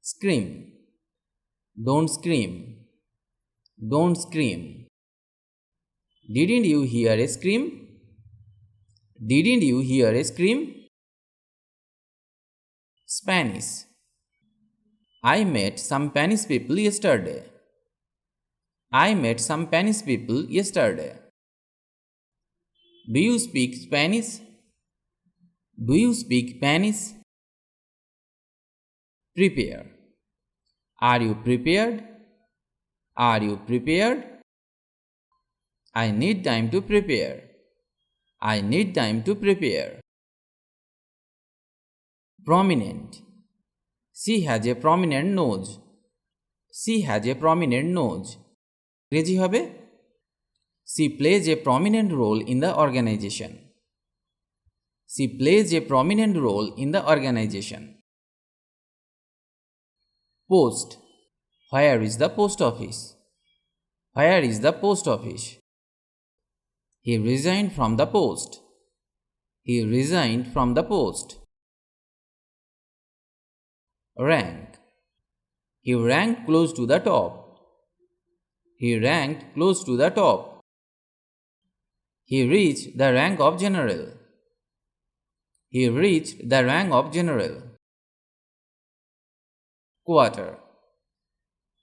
Scream. Don't scream. Don't scream. Didn't you hear a scream? Didn't you hear a scream? Spanish. I met some Spanish people yesterday. I met some Spanish people yesterday. Do you speak Spanish? Do you speak Spanish? Prepare. Are you prepared? Are you prepared? I need time to prepare. I need time to prepare. Prominent. She has a prominent nose. She has a prominent nose. ইংরেজি হবে She plays a prominent role in the organization. She plays a prominent role in the organization. Post. Where is the post office? Where is the post office? He resigned from the post. He resigned from the post. Rank. He ranked close to the top. He ranked close to the top. He reached the rank of general. He reached the rank of general. Quarter.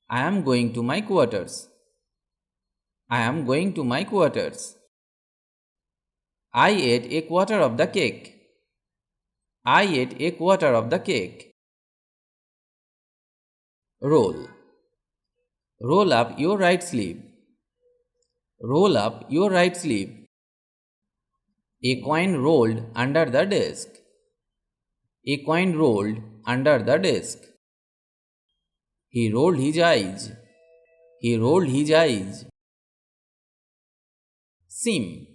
I am going to my quarters. I am going to my quarters. I ate a quarter of the cake. I ate a quarter of the cake. Roll. Roll up your right sleeve. Roll up your right sleeve. A coin rolled under the desk. A coin rolled under the desk. He rolled his eyes. He rolled his eyes. Seem.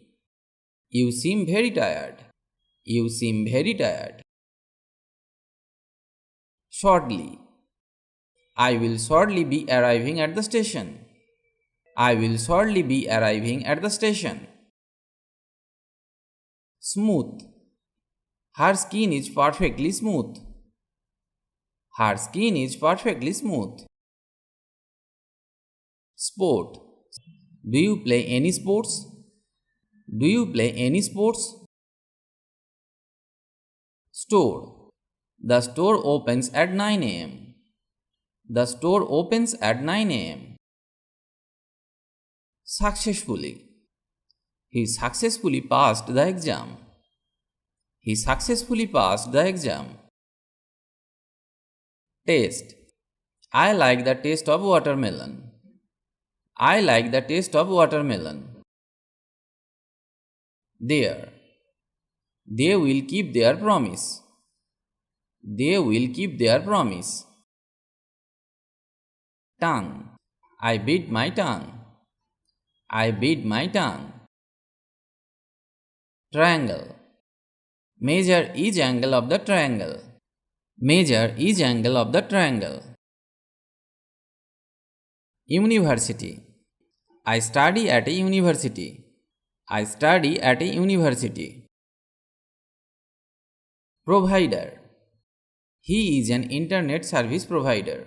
You seem very tired. You seem very tired. Shortly. I will shortly be arriving at the station. I will shortly be arriving at the station. Smooth. Her skin is perfectly smooth. Her skin is perfectly smooth. Sport. Do you play any sports? Do you play any sports? Store. The store opens at 9 a.m. The store opens at 9 a.m. Successfully. He successfully passed the exam. He successfully passed the exam. Taste. I like the taste of watermelon. I like the taste of watermelon. There. They will keep their promise. They will keep their promise. Tongue. I bit my tongue. I bit my tongue. Triangle. Measure each angle of the triangle. Measure each angle of the triangle. University. I study at a university. I study at a university. Provider. He is an internet service provider.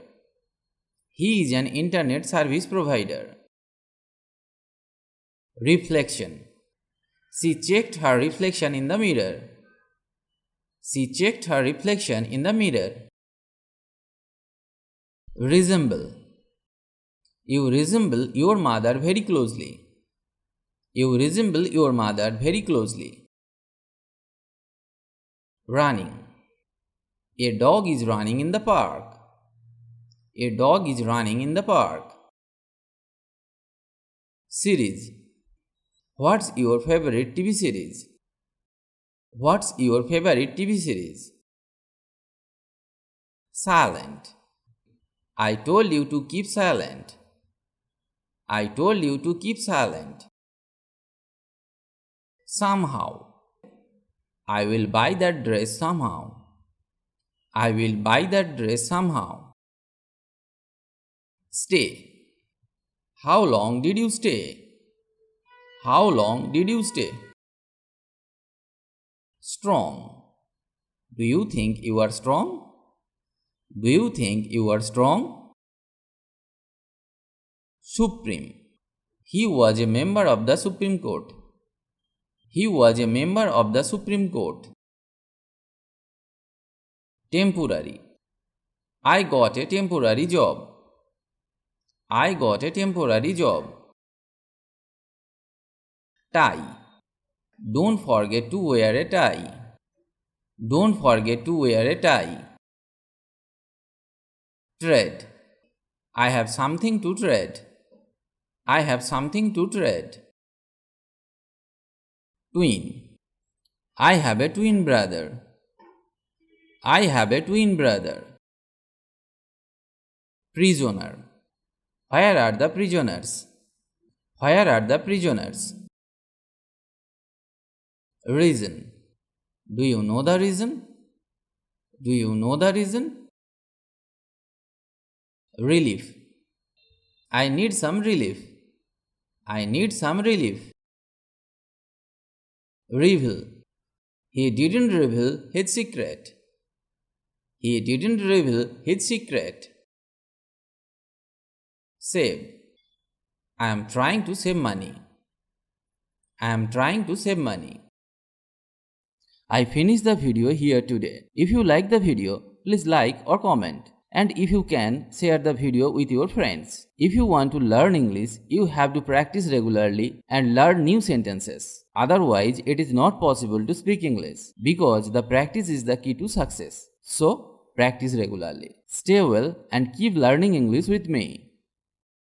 He is an internet service provider. Reflection. She checked her reflection in the mirror. She checked her reflection in the mirror. Resemble. You resemble your mother very closely. You resemble your mother very closely. Running. A dog is running in the park. A dog is running in the park. Series. What's your favorite TV series? What's your favorite TV series? Silent. I told you to keep silent. I told you to keep silent. Somehow. I will buy that dress somehow. I will buy that dress somehow. Stay. How long did you stay? How long did you stay? Strong. Do you think you are strong? Do you think you are strong? Supreme. He was a member of the Supreme Court. He was a member of the Supreme Court. Temporary. I got a temporary job. I got a temporary job. Tie. Don't forget to wear a tie. Don't forget to wear a tie. Tread. I have something to tread. I have something to tread. Twin. I have a twin brother. I have a twin brother. Prisoner. Where are the prisoners? Where are the prisoners? Reason. Do you know the reason? Do you know the reason? Relief. I need some relief. I need some relief. Reveal. He didn't reveal his secret. He didn't reveal his secret. Save. I am trying to save money. I am trying to save money. I finished the video here today. If you like the video, please like or comment. And if you can, share the video with your friends. If you want to learn English, you have to practice regularly and learn new sentences. Otherwise, it is not possible to speak English because the practice is the key to success. So, practice regularly. Stay well and keep learning English with me.